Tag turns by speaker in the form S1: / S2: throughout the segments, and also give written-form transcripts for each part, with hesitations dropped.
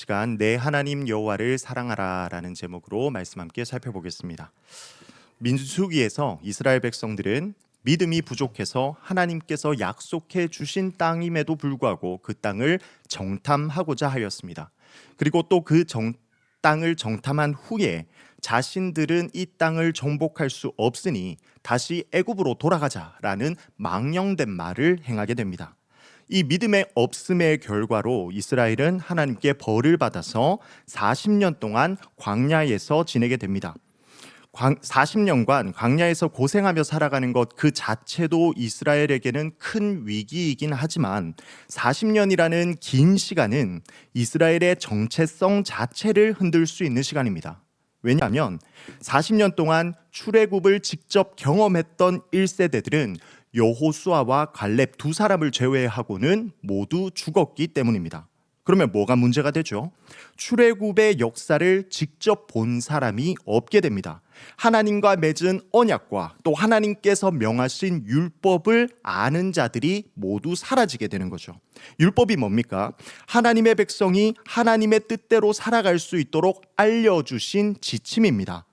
S1: 시간 내 하나님 여호와를 사랑하라라는 제목으로 말씀 함께 살펴보겠습니다. 민수기에서 이스라엘 백성들은 믿음이 부족해서 하나님께서 약속해 주신 땅임에도 불구하고 그 땅을 정탐하고자 하였습니다. 그리고 또 그 땅을 정탐한 후에 자신들은 이 땅을 정복할 수 없으니 다시 애굽으로 돌아가자라는 망령된 말을 행하게 됩니다. 이 믿음의 없음의 결과로 이스라엘은 하나님께 벌을 받아서 40년 동안 광야에서 지내게 됩니다. 40년간 광야에서 고생하며 살아가는 것 그 자체도 이스라엘에게는 큰 위기이긴 하지만 40년이라는 긴 시간은 이스라엘의 정체성 자체를 흔들 수 있는 시간입니다. 왜냐하면 40년 동안 출애굽을 직접 경험했던 1세대들은 여호수아와 갈렙 두 사람을 제외하고는 모두 죽었기 때문입니다. 그러면 뭐가 문제가 되죠? 출애굽의 역사를 직접 본 사람이 없게 됩니다. 하나님과 맺은 언약과 또 하나님께서 명하신 율법을 아는 자들이 모두 사라지게 되는 거죠. 율법이 뭡니까? 하나님의 백성이 하나님의 뜻대로 살아갈 수 있도록 알려주신 지침입니다.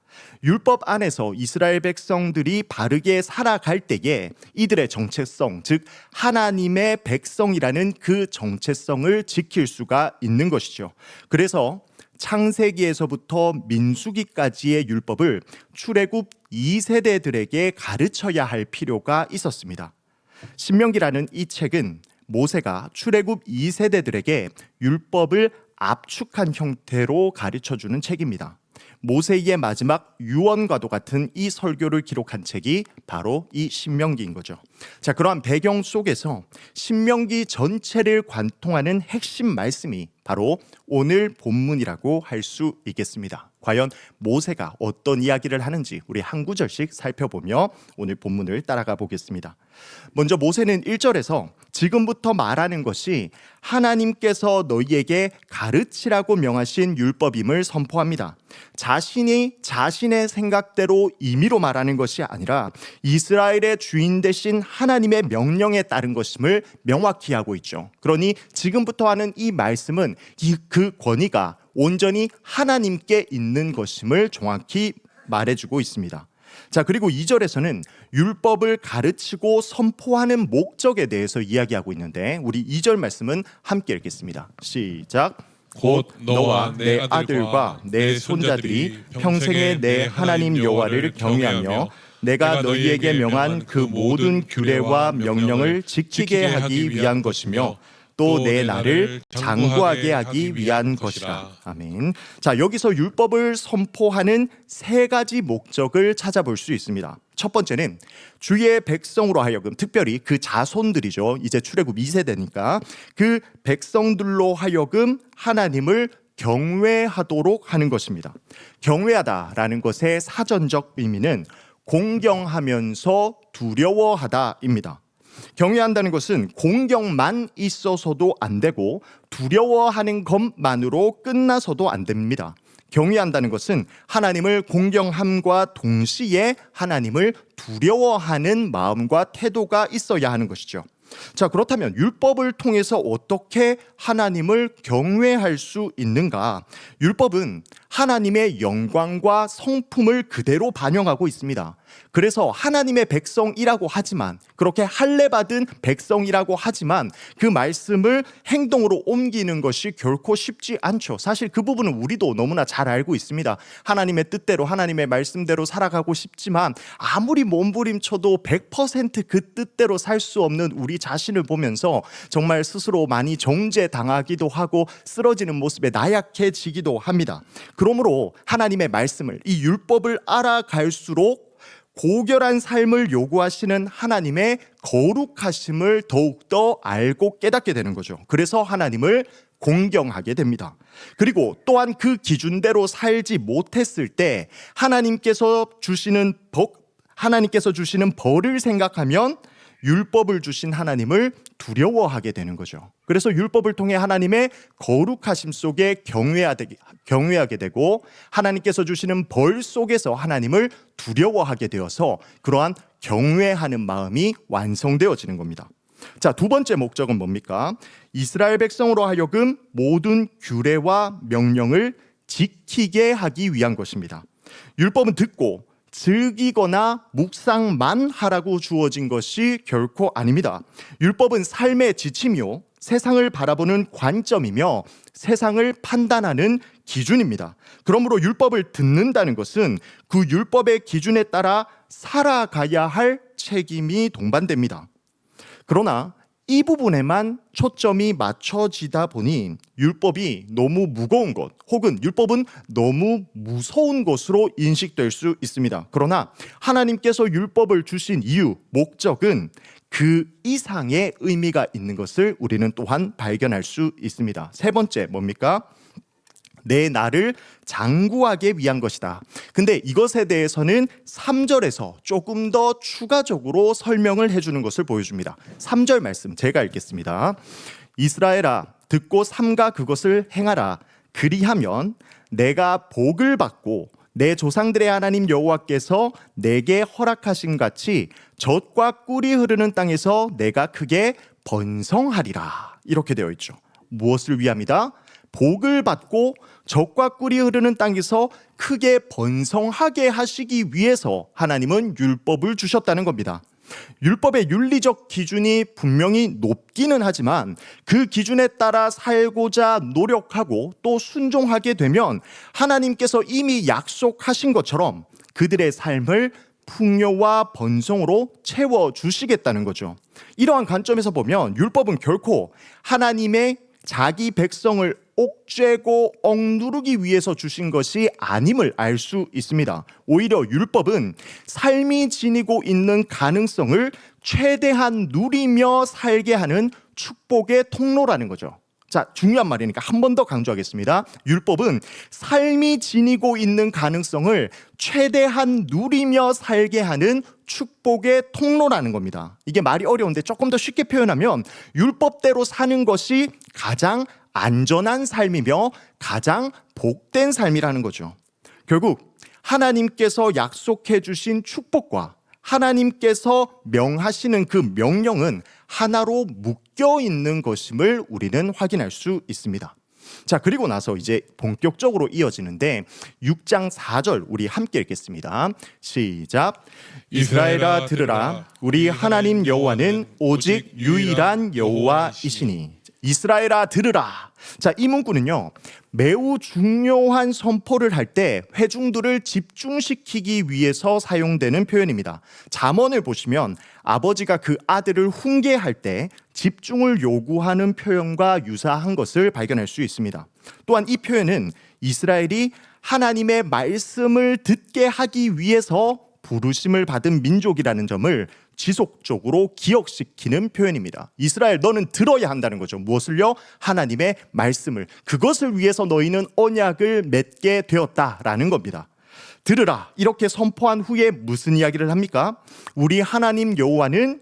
S1: 율법 안에서 이스라엘 백성들이 바르게 살아갈 때에 이들의 정체성, 즉 하나님의 백성이라는 그 정체성을 지킬 수가 있는 것이죠. 그래서 창세기에서부터 민수기까지의 율법을 출애굽 2세대들에게 가르쳐야 할 필요가 있었습니다. 신명기라는 이 책은 모세가 출애굽 2세대들에게 율법을 압축한 형태로 가르쳐주는 책입니다. 모세의 마지막 유언과도 같은 이 설교를 기록한 책이 바로 이 신명기인 거죠. 자, 그러한 배경 속에서 신명기 전체를 관통하는 핵심 말씀이 바로 오늘 본문이라고 할 수 있겠습니다. 과연 모세가 어떤 이야기를 하는지 우리 한 구절씩 살펴보며 오늘 본문을 따라가 보겠습니다. 먼저 모세는 1절에서 지금부터 말하는 것이 하나님께서 너희에게 가르치라고 명하신 율법임을 선포합니다. 자신이 자신의 생각대로 임의로 말하는 것이 아니라 이스라엘의 주인 되신 하나님의 명령에 따른 것임을 명확히 하고 있죠. 그러니 지금부터 하는 이 말씀은 그 권위가 온전히 하나님께 있는 것임을 정확히 말해주고 있습니다. 자, 그리고 2절에서는 율법을 가르치고 선포하는 목적에 대해서 이야기하고 있는데 우리 2절 말씀은 함께 읽겠습니다. 시작.
S2: 곧 너와 내 아들과 내 손자들이 평생에 내 하나님 여호와를 경외하며 내가 너희에게 명한 그 모든 규례와 명령을 지키게 하기 위한 것이며 또 내 나를 장구하게 하기 위한 것이라. 아멘. 자, 여기서 율법을 선포하는 세 가지 목적을 찾아볼 수 있습니다. 첫 번째는 주의 백성으로 하여금, 특별히 그 자손들이죠. 이제 출애굽 2세대니까 그 백성들로 하여금 하나님을 경외하도록 하는 것입니다. 경외하다라는 것의 사전적 의미는 공경하면서 두려워하다입니다. 경외한다는 것은 공경만 있어서도 안 되고 두려워하는 것만으로 끝나서도 안 됩니다. 경외한다는 것은 하나님을 공경함과 동시에 하나님을 두려워하는 마음과 태도가 있어야 하는 것이죠. 자, 그렇다면 율법을 통해서 어떻게 하나님을 경외할 수 있는가? 율법은 하나님의 영광과 성품을 그대로 반영하고 있습니다. 그래서 하나님의 백성이라고 하지만, 그렇게 할례받은 백성이라고 하지만 그 말씀을 행동으로 옮기는 것이 결코 쉽지 않죠. 사실 그 부분은 우리도 너무나 잘 알고 있습니다. 하나님의 뜻대로 하나님의 말씀대로 살아가고 싶지만 아무리 몸부림쳐도 100% 그 뜻대로 살 수 없는 우리 자신을 보면서 정말 스스로 많이 정죄당하기도 하고 쓰러지는 모습에 나약해지기도 합니다. 그러므로 하나님의 말씀을, 이 율법을 알아갈수록 고결한 삶을 요구하시는 하나님의 거룩하심을 더욱더 알고 깨닫게 되는 거죠. 그래서 하나님을 공경하게 됩니다. 그리고 또한 그 기준대로 살지 못했을 때 하나님께서 주시는 벌을 생각하면 율법을 주신 하나님을 두려워하게 되는 거죠. 그래서 율법을 통해 하나님의 거룩하심 속에 경외하게 되고 하나님께서 주시는 벌 속에서 하나님을 두려워하게 되어서 그러한 경외하는 마음이 완성되어지는 겁니다.
S1: 자, 두 번째 목적은 뭡니까? 이스라엘 백성으로 하여금 모든 규례와 명령을 지키게 하기 위한 것입니다. 율법은 듣고 즐기거나 묵상만 하라고 주어진 것이 결코 아닙니다. 율법은 삶의 지침이요, 세상을 바라보는 관점이며 세상을 판단하는 기준입니다. 그러므로 율법을 듣는다는 것은 그 율법의 기준에 따라 살아가야 할 책임이 동반됩니다. 그러나 이 부분에만 초점이 맞춰지다 보니 율법이 너무 무거운 것 혹은 율법은 너무 무서운 것으로 인식될 수 있습니다. 그러나 하나님께서 율법을 주신 이유, 목적은 그 이상의 의미가 있는 것을 우리는 또한 발견할 수 있습니다. 세 번째 뭡니까? 내 나를 장구하기 위한 것이다. 근데 이것에 대해서는 3절에서 조금 더 추가적으로 설명을 해주는 것을 보여줍니다. 3절 말씀 제가 읽겠습니다. 이스라엘아, 듣고 삼가 그것을 행하라. 그리하면 내가 복을 받고 내 조상들의 하나님 여호와께서 내게 허락하신 같이 젖과 꿀이 흐르는 땅에서 내가 크게 번성하리라. 이렇게 되어 있죠. 무엇을 위함이다? 복을 받고 젖과 꿀이 흐르는 땅에서 크게 번성하게 하시기 위해서 하나님은 율법을 주셨다는 겁니다. 율법의 윤리적 기준이 분명히 높기는 하지만 그 기준에 따라 살고자 노력하고 또 순종하게 되면 하나님께서 이미 약속하신 것처럼 그들의 삶을 풍요와 번성으로 채워주시겠다는 거죠. 이러한 관점에서 보면 율법은 결코 하나님의 자기 백성을 옥죄고 억누르기 위해서 주신 것이 아님을 알 수 있습니다. 오히려 율법은 삶이 지니고 있는 가능성을 최대한 누리며 살게 하는 축복의 통로라는 거죠. 자, 중요한 말이니까 한 번 더 강조하겠습니다. 율법은 삶이 지니고 있는 가능성을 최대한 누리며 살게 하는 축복의 통로라는 겁니다. 이게 말이 어려운데 조금 더 쉽게 표현하면 율법대로 사는 것이 가장 안전한 삶이며 가장 복된 삶이라는 거죠. 결국 하나님께서 약속해 주신 축복과 하나님께서 명하시는 그 명령은 하나로 묶여 있는 것임을 우리는 확인할 수 있습니다. 자, 그리고 나서 이제 본격적으로 이어지는데 6장 4절 우리 함께 읽겠습니다. 시작. 이스라엘아 들으라. 우리 하나님 여호와는 오직 유일한 여호와이시니. 이스라엘아 들으라. 자, 이 문구는요, 매우 중요한 선포를 할 때 회중들을 집중시키기 위해서 사용되는 표현입니다. 잠언을 보시면 아버지가 그 아들을 훈계할 때 집중을 요구하는 표현과 유사한 것을 발견할 수 있습니다. 또한 이 표현은 이스라엘이 하나님의 말씀을 듣게 하기 위해서 부르심을 받은 민족이라는 점을 지속적으로 기억시키는 표현입니다. 이스라엘, 너는 들어야 한다는 거죠. 무엇을요? 하나님의 말씀을. 그것을 위해서 너희는 언약을 맺게 되었다라는 겁니다. 들으라, 이렇게 선포한 후에 무슨 이야기를 합니까? 우리 하나님 여호와는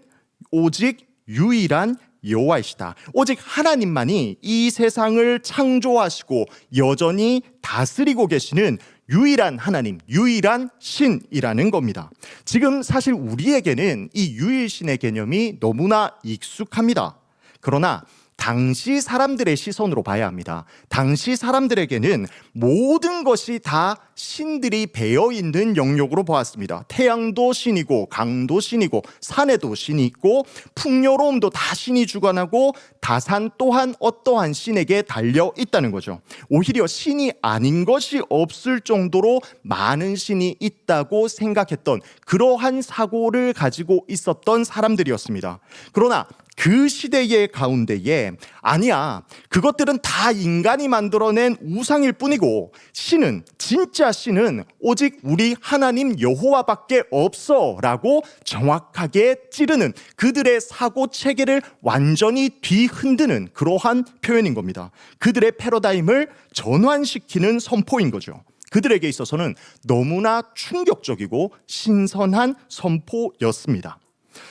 S1: 오직 유일한 여호와이시다. 오직 하나님만이 이 세상을 창조하시고 여전히 다스리고 계시는 유일한 하나님, 유일한 신이라는 겁니다. 지금 사실 우리에게는 이 유일신의 개념이 너무나 익숙합니다. 그러나 당시 사람들의 시선으로 봐야 합니다. 당시 사람들에게는 모든 것이 다 신들이 배어 있는 영역으로 보았습니다. 태양도 신이고 강도 신이고 산에도 신이 있고 풍요로움도 다 신이 주관하고 다산 또한 어떠한 신에게 달려 있다는 거죠. 오히려 신이 아닌 것이 없을 정도로 많은 신이 있다고 생각했던 그러한 사고를 가지고 있었던 사람들이었습니다. 그러나 그 시대의 가운데에 아니야, 그것들은 다 인간이 만들어낸 우상일 뿐이고 신은, 진짜 신은 오직 우리 하나님 여호와밖에 없어 라고 정확하게 찌르는, 그들의 사고 체계를 완전히 뒤흔드는 그러한 표현인 겁니다. 그들의 패러다임을 전환시키는 선포인 거죠. 그들에게 있어서는 너무나 충격적이고 신선한 선포였습니다.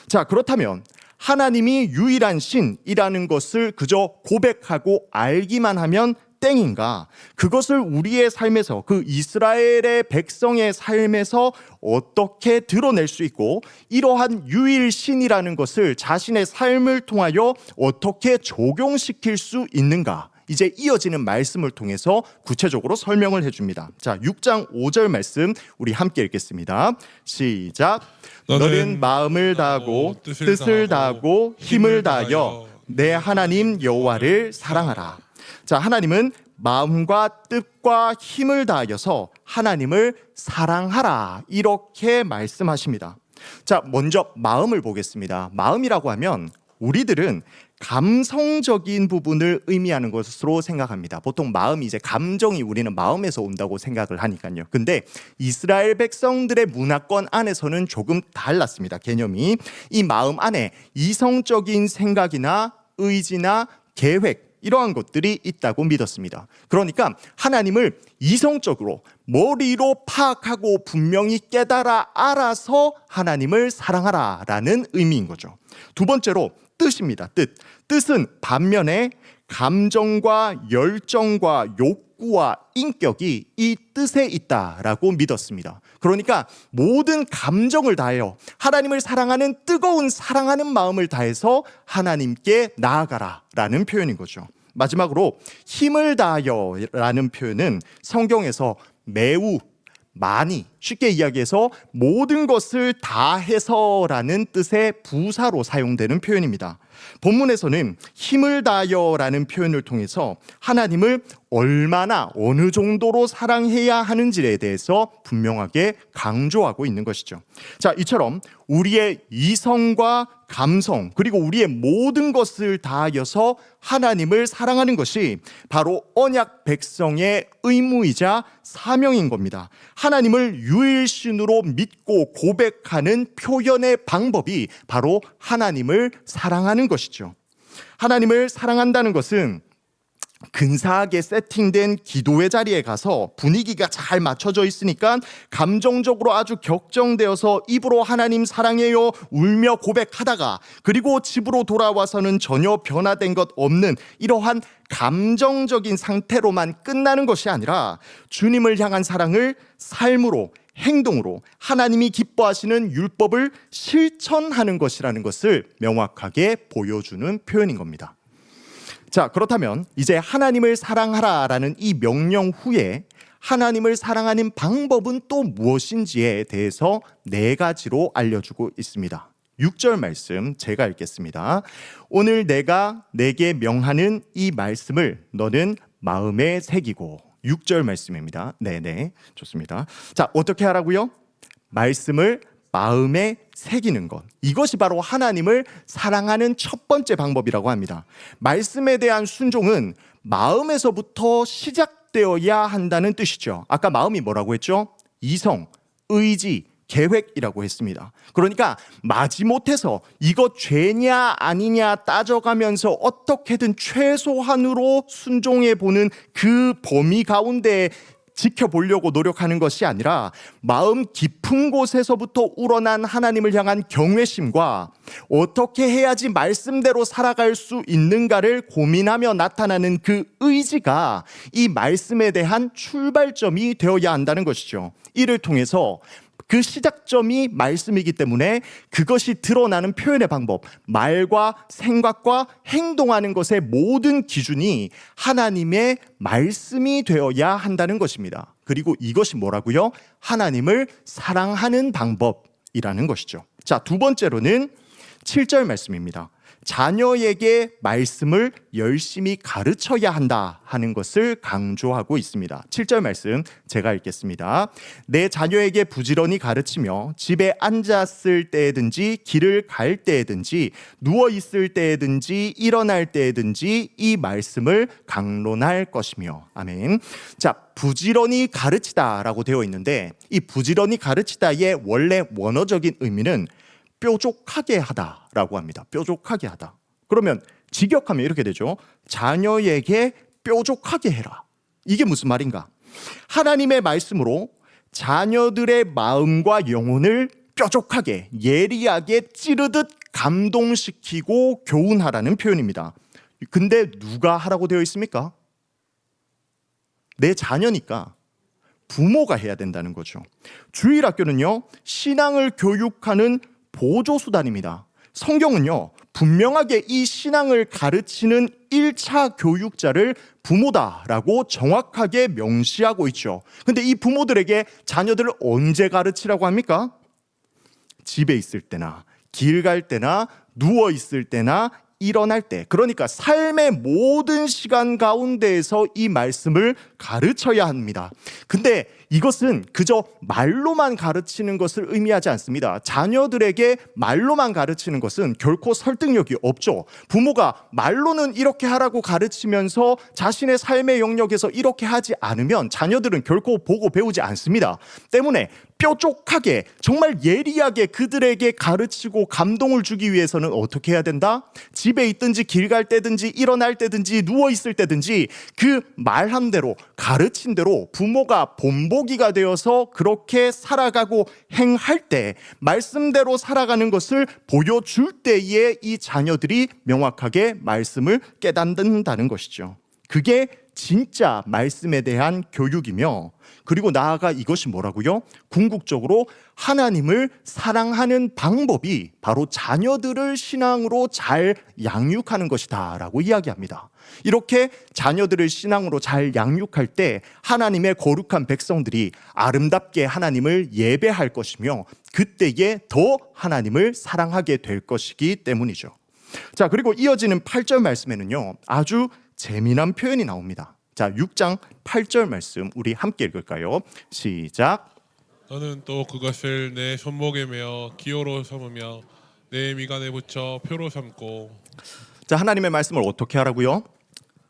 S1: 자, 그렇다면 하나님이 유일한 신이라는 것을 그저 고백하고 알기만 하면 땡인가? 그것을 우리의 삶에서, 그 이스라엘의 백성의 삶에서 어떻게 드러낼 수 있고, 이러한 유일신이라는 것을 자신의 삶을 통하여 어떻게 적용시킬 수 있는가? 이제 이어지는 말씀을 통해서 구체적으로 설명을 해줍니다. 자, 6장 5절 말씀 우리 함께 읽겠습니다. 시작. 너는 마음을 다하고 뜻을 다하고 힘을 다하여 내 하나님 여호와를 사랑하라. 자, 하나님은 마음과 뜻과 힘을 다하여서 하나님을 사랑하라, 이렇게 말씀하십니다. 자, 먼저 마음을 보겠습니다. 마음이라고 하면 우리들은 감성적인 부분을 의미하는 것으로 생각합니다. 보통 마음이 이제 감정이 우리는 마음에서 온다고 생각을 하니까요. 근데 이스라엘 백성들의 문화권 안에서는 조금 달랐습니다. 개념이. 이 마음 안에 이성적인 생각이나 의지나 계획, 이러한 것들이 있다고 믿었습니다. 그러니까 하나님을 이성적으로 머리로 파악하고 분명히 깨달아 알아서 하나님을 사랑하라라는 의미인 거죠. 두 번째로 뜻입니다. 뜻은 반면에 감정과 열정과 욕구와 인격이 이 뜻에 있다라고 믿었습니다. 그러니까 모든 감정을 다하여 하나님을 사랑하는 뜨거운 사랑하는 마음을 다해서 하나님께 나아가라라는 표현인 거죠. 마지막으로 힘을 다하여라는 표현은 성경에서 매우, 많이, 쉽게 이야기해서 모든 것을 다해서라는 뜻의 부사로 사용되는 표현입니다. 본문에서는 힘을 다하여라는 표현을 통해서 하나님을 얼마나 어느 정도로 사랑해야 하는지에 대해서 분명하게 강조하고 있는 것이죠. 자, 이처럼 우리의 이성과 감성, 그리고 우리의 모든 것을 다하여서 하나님을 사랑하는 것이 바로 언약 백성의 의무이자 사명인 겁니다. 하나님을 유일신으로 믿고 고백하는 표현의 방법이 바로 하나님을 사랑하는 것이죠. 하나님을 사랑한다는 것은 근사하게 세팅된 기도의 자리에 가서 분위기가 잘 맞춰져 있으니까 감정적으로 아주 격정되어서 입으로 하나님 사랑해요 울며 고백하다가, 그리고 집으로 돌아와서는 전혀 변화된 것 없는 이러한 감정적인 상태로만 끝나는 것이 아니라 주님을 향한 사랑을 삶으로, 행동으로, 하나님이 기뻐하시는 율법을 실천하는 것이라는 것을 명확하게 보여주는 표현인 겁니다. 자, 그렇다면 이제 하나님을 사랑하라라는 이 명령 후에 하나님을 사랑하는 방법은 또 무엇인지에 대해서 4가지로 알려주고 있습니다. 6절 말씀 제가 읽겠습니다. 오늘 내가 내게 명하는 이 말씀을 너는 마음에 새기고. 6절 말씀입니다. 네네, 좋습니다. 자, 어떻게 하라고요? 말씀을 마음에 새기는 것, 이것이 바로 하나님을 사랑하는 첫 번째 방법이라고 합니다. 말씀에 대한 순종은 마음에서부터 시작되어야 한다는 뜻이죠. 아까 마음이 뭐라고 했죠? 이성, 의지, 계획이라고 했습니다. 그러니까 마지못해서 이거 죄냐 아니냐 따져가면서 어떻게든 최소한으로 순종해보는 그 범위 가운데 지켜보려고 노력하는 것이 아니라 마음 깊은 곳에서부터 우러난 하나님을 향한 경외심과 어떻게 해야지 말씀대로 살아갈 수 있는가를 고민하며 나타나는 그 의지가 이 말씀에 대한 출발점이 되어야 한다는 것이죠. 이를 통해서 그 시작점이 말씀이기 때문에 그것이 드러나는 표현의 방법, 말과 생각과 행동하는 것의 모든 기준이 하나님의 말씀이 되어야 한다는 것입니다. 그리고 이것이 뭐라고요? 하나님을 사랑하는 방법이라는 것이죠. 자, 두 번째로는 7절 말씀입니다. 자녀에게 말씀을 열심히 가르쳐야 한다 하는 것을 강조하고 있습니다. 7절 말씀 제가 읽겠습니다. 내 자녀에게 부지런히 가르치며 집에 앉았을 때든지 길을 갈 때든지 누워 있을 때든지 일어날 때든지 이 말씀을 강론할 것이며. 아멘. 자, 부지런히 가르치다라고 되어 있는데 이 부지런히 가르치다의 원래 원어적인 의미는 뾰족하게 하다라고 합니다. 뾰족하게 하다. 그러면 직역하면 이렇게 되죠. 자녀에게 뾰족하게 해라. 이게 무슨 말인가? 하나님의 말씀으로 자녀들의 마음과 영혼을 뾰족하게, 예리하게 찌르듯 감동시키고 교훈하라는 표현입니다. 근데 누가 하라고 되어 있습니까? 내 자녀니까 부모가 해야 된다는 거죠. 주일학교는요, 신앙을 교육하는 보조수단입니다. 성경은요, 분명하게 이 신앙을 가르치는 1차 교육자를 부모다라고 정확하게 명시하고 있죠. 근데 이 부모들에게 자녀들을 언제 가르치라고 합니까? 집에 있을 때나, 길 갈 때나, 누워 있을 때나, 일어날 때, 그러니까 삶의 모든 시간 가운데에서 이 말씀을 가르쳐야 합니다. 근데 이것은 그저 말로만 가르치는 것을 의미하지 않습니다. 자녀들에게 말로만 가르치는 것은 결코 설득력이 없죠. 부모가 말로는 이렇게 하라고 가르치면서 자신의 삶의 영역에서 이렇게 하지 않으면 자녀들은 결코 보고 배우지 않습니다. 때문에 뾰족하게, 정말 예리하게 그들에게 가르치고 감동을 주기 위해서는 어떻게 해야 된다? 집에 있든지 길 갈 때든지 일어날 때든지 누워 있을 때든지 그 말한 대로, 가르친 대로 부모가 본보기가 되어서 그렇게 살아가고 행할 때, 말씀대로 살아가는 것을 보여줄 때에 이 자녀들이 명확하게 말씀을 깨닫는다는 것이죠. 그게 진짜 말씀에 대한 교육이며, 그리고 나아가 이것이 뭐라고요? 궁극적으로 하나님을 사랑하는 방법이 바로 자녀들을 신앙으로 잘 양육하는 것이다 라고 이야기합니다. 이렇게 자녀들을 신앙으로 잘 양육할 때 하나님의 거룩한 백성들이 아름답게 하나님을 예배할 것이며, 그때에 더 하나님을 사랑하게 될 것이기 때문이죠. 자, 그리고 이어지는 8절 말씀에는요, 아주 재미난 표현이 나옵니다. 자, 6장 8절 말씀 우리 함께 읽을까요? 시작.
S2: 너는 또 그것을 내 손목에 메어 기호로 삼으며 내 미간에 붙여 표로 삼고.
S1: 자, 하나님의 말씀을 어떻게 하라고요?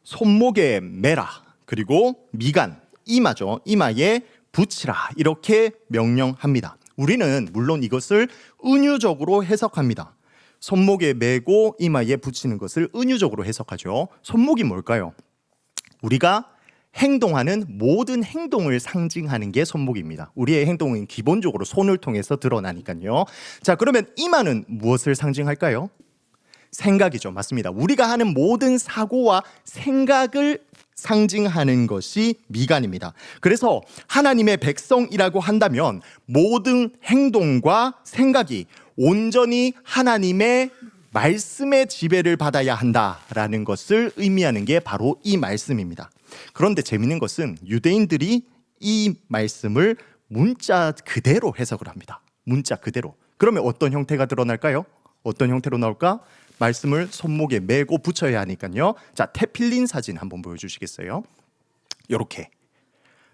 S1: 손목에 매라. 그리고 미간, 이마죠. 이마에 붙이라. 이렇게 명령합니다. 우리는 물론 이것을 은유적으로 해석합니다. 손목에 매고 이마에 붙이는 것을 은유적으로 해석하죠. 손목이 뭘까요? 우리가 행동하는 모든 행동을 상징하는 게 손목입니다. 우리의 행동은 기본적으로 손을 통해서 드러나니까요. 자, 그러면 이마는 무엇을 상징할까요? 생각이죠. 맞습니다. 우리가 하는 모든 사고와 생각을 상징하는 것이 미간입니다. 그래서 하나님의 백성이라고 한다면 모든 행동과 생각이 온전히 하나님의 말씀의 지배를 받아야 한다라는 것을 의미하는 게 바로 이 말씀입니다. 그런데 재미있는 것은 유대인들이 이 말씀을 문자 그대로 해석을 합니다. 문자 그대로. 그러면 어떤 형태가 드러날까요? 어떤 형태로 나올까? 말씀을 손목에 메고 붙여야 하니까요. 자, 테필린 사진 한번 보여주시겠어요? 이렇게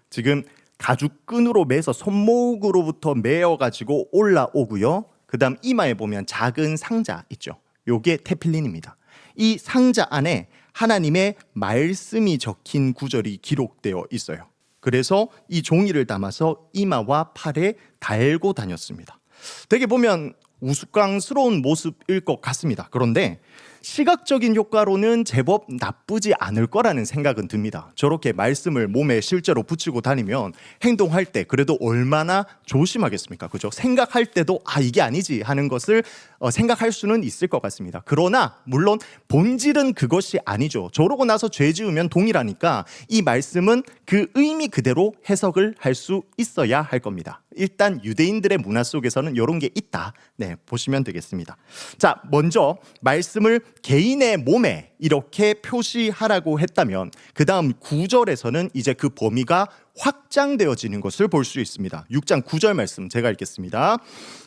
S1: 지금 가죽끈으로 매서 손목으로부터 메어가지고 올라오고요. 그 다음 이마에 보면 작은 상자 있죠. 요게 테필린입니다. 이 상자 안에 하나님의 말씀이 적힌 구절이 기록되어 있어요. 그래서 이 종이를 담아서 이마와 팔에 달고 다녔습니다. 되게 보면 우스꽝스러운 모습일 것 같습니다. 그런데 시각적인 효과로는 제법 나쁘지 않을 거라는 생각은 듭니다. 저렇게 말씀을 몸에 실제로 붙이고 다니면 행동할 때 그래도 얼마나 조심하겠습니까? 그죠? 생각할 때도 이게 아니지 하는 것을 생각할 수는 있을 것 같습니다. 그러나 물론 본질은 그것이 아니죠. 저러고 나서 죄 지으면 동일하니까 이 말씀은 그 의미 그대로 해석을 할 수 있어야 할 겁니다. 일단 유대인들의 문화 속에서는 이런 게 있다. 네, 보시면 되겠습니다. 자, 먼저 말씀을 개인의 몸에 이렇게 표시하라고 했다면 그 다음 9절에서는 이제 그 범위가 확장되어지는 것을 볼 수 있습니다. 6장 9절 말씀 제가 읽겠습니다.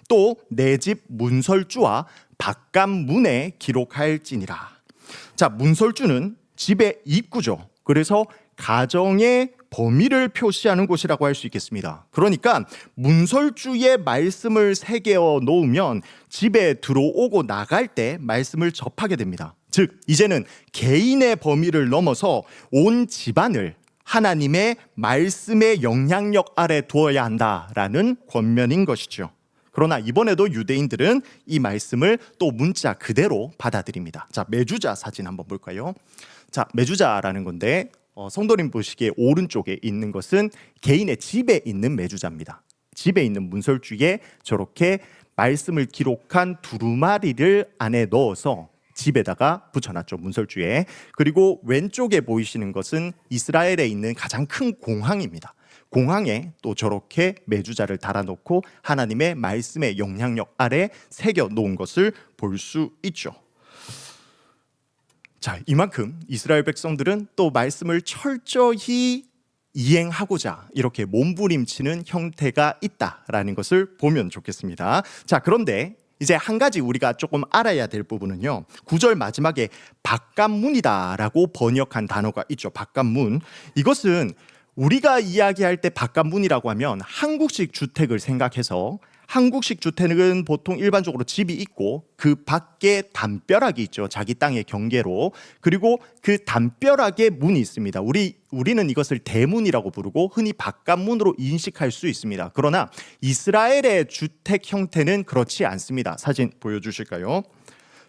S1: 또 내 집 문설주와 바깥문에 기록할지니라. 자, 문설주는 집의 입구죠. 그래서 가정의 범위를 표시하는 곳이라고 할 수 있겠습니다. 그러니까 문설주의 말씀을 새겨 놓으면 집에 들어오고 나갈 때 말씀을 접하게 됩니다. 즉 이제는 개인의 범위를 넘어서 온 집안을 하나님의 말씀의 영향력 아래 두어야 한다라는 권면인 것이죠. 그러나 이번에도 유대인들은 이 말씀을 또 문자 그대로 받아들입니다. 자, 메주자 사진 한번 볼까요? 자, 메주자라는 건데 성도님 보시기에 오른쪽에 있는 것은 개인의 집에 있는 메주자입니다. 집에 있는 문설주에 저렇게 말씀을 기록한 두루마리를 안에 넣어서 집에다가 붙여놨죠, 문설주에. 그리고 왼쪽에 보이시는 것은 이스라엘에 있는 가장 큰 공항입니다. 공항에 또 저렇게 메주자를 달아놓고 하나님의 말씀의 영향력 아래 새겨 놓은 것을 볼 수 있죠. 자, 이만큼 이스라엘 백성들은 또 말씀을 철저히 이행하고자 이렇게 몸부림치는 형태가 있다라는 것을 보면 좋겠습니다. 자, 그런데 이제 한 가지 우리가 조금 알아야 될 부분은요, 9절 마지막에 바깥문이다라고 번역한 단어가 있죠. 바깥문. 이것은 우리가 이야기할 때 바깥문이라고 하면 한국식 주택을 생각해서, 한국식 주택은 보통 일반적으로 집이 있고 그 밖에 담벼락이 있죠. 자기 땅의 경계로. 그리고 그 담벼락에 문이 있습니다. 우리는 이것을 대문이라고 부르고 흔히 바깥문으로 인식할 수 있습니다. 그러나 이스라엘의 주택 형태는 그렇지 않습니다. 사진 보여주실까요?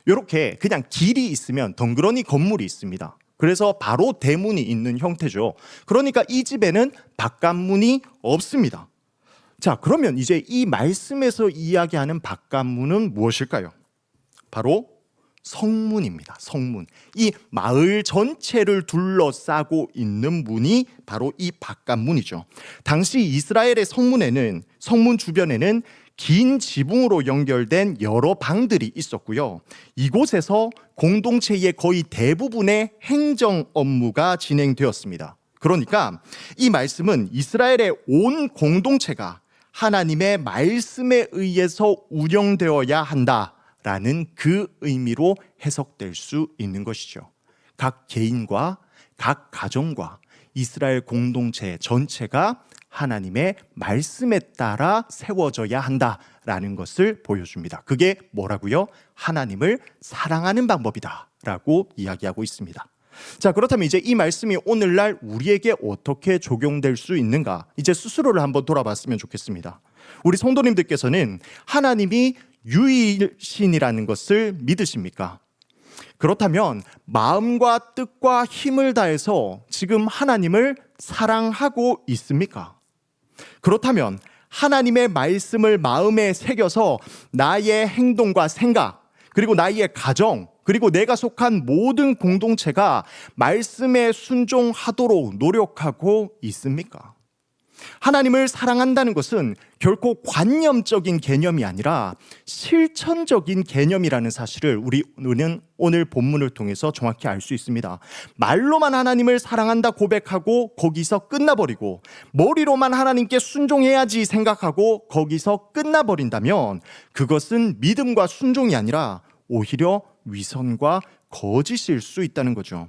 S1: 이렇게 그냥 길이 있으면 덩그러니 건물이 있습니다. 그래서 바로 대문이 있는 형태죠. 그러니까 이 집에는 바깥문이 없습니다. 자, 그러면 이제 이 말씀에서 이야기하는 바깥문은 무엇일까요? 바로 성문입니다. 성문. 이 마을 전체를 둘러싸고 있는 문이 바로 이 바깥문이죠. 당시 이스라엘의 성문 주변에는 긴 지붕으로 연결된 여러 방들이 있었고요. 이곳에서 공동체의 거의 대부분의 행정 업무가 진행되었습니다. 그러니까 이 말씀은 이스라엘의 온 공동체가 하나님의 말씀에 의해서 운영되어야 한다라는 그 의미로 해석될 수 있는 것이죠. 각 개인과 각 가정과 이스라엘 공동체 전체가 하나님의 말씀에 따라 세워져야 한다라는 것을 보여줍니다. 그게 뭐라고요? 하나님을 사랑하는 방법이다라고 이야기하고 있습니다. 자, 그렇다면 이제 이 말씀이 오늘날 우리에게 어떻게 적용될 수 있는가? 이제 스스로를 한번 돌아봤으면 좋겠습니다. 우리 성도님들께서는 하나님이 유일신이라는 것을 믿으십니까? 그렇다면 마음과 뜻과 힘을 다해서 지금 하나님을 사랑하고 있습니까? 그렇다면 하나님의 말씀을 마음에 새겨서 나의 행동과 생각, 그리고 나의 가정, 그리고 내가 속한 모든 공동체가 말씀에 순종하도록 노력하고 있습니까? 하나님을 사랑한다는 것은 결코 관념적인 개념이 아니라 실천적인 개념이라는 사실을 우리는 오늘 본문을 통해서 정확히 알 수 있습니다. 말로만 하나님을 사랑한다 고백하고 거기서 끝나버리고, 머리로만 하나님께 순종해야지 생각하고 거기서 끝나버린다면 그것은 믿음과 순종이 아니라 오히려 위선과 거짓일 수 있다는 거죠.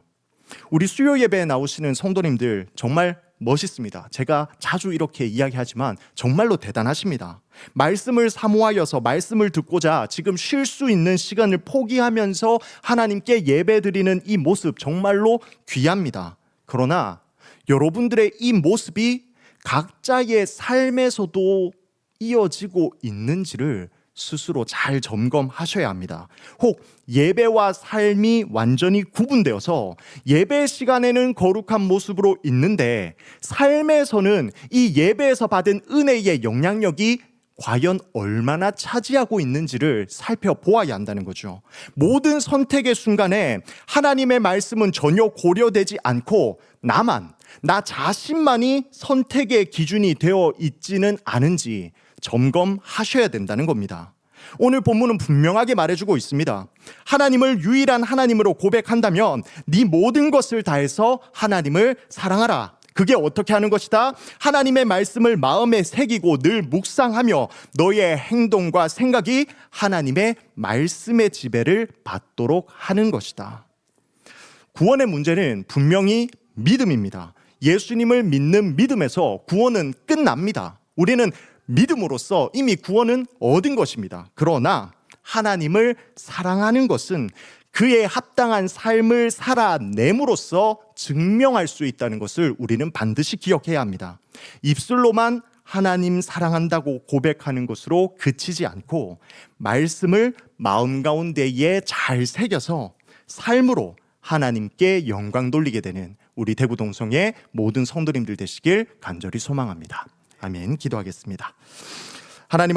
S1: 우리 수요 예배에 나오시는 성도님들 정말 멋있습니다. 제가 자주 이렇게 이야기하지만 정말로 대단하십니다. 말씀을 사모하여서 말씀을 듣고자 지금 쉴 수 있는 시간을 포기하면서 하나님께 예배드리는 이 모습 정말로 귀합니다. 그러나 여러분들의 이 모습이 각자의 삶에서도 이어지고 있는지를 스스로 잘 점검하셔야 합니다. 혹 예배와 삶이 완전히 구분되어서 예배 시간에는 거룩한 모습으로 있는데 삶에서는 이 예배에서 받은 은혜의 영향력이 과연 얼마나 차지하고 있는지를 살펴보아야 한다는 거죠. 모든 선택의 순간에 하나님의 말씀은 전혀 고려되지 않고 나 자신만이 선택의 기준이 되어 있지는 않은지 점검하셔야 된다는 겁니다. 오늘 본문은 분명하게 말해주고 있습니다. 하나님을 유일한 하나님으로 고백한다면 네 모든 것을 다해서 하나님을 사랑하라. 그게 어떻게 하는 것이다? 하나님의 말씀을 마음에 새기고 늘 묵상하며 너의 행동과 생각이 하나님의 말씀의 지배를 받도록 하는 것이다. 구원의 문제는 분명히 믿음입니다. 예수님을 믿는 믿음에서 구원은 끝납니다. 우리는 믿음으로써 이미 구원은 얻은 것입니다. 그러나 하나님을 사랑하는 것은 그에 합당한 삶을 살아냄으로써 증명할 수 있다는 것을 우리는 반드시 기억해야 합니다. 입술로만 하나님 사랑한다고 고백하는 것으로 그치지 않고 말씀을 마음 가운데에 잘 새겨서 삶으로 하나님께 영광 돌리게 되는 우리 대구동성의 모든 성도님들 되시길 간절히 소망합니다. 아멘. 기도하겠습니다. 하나님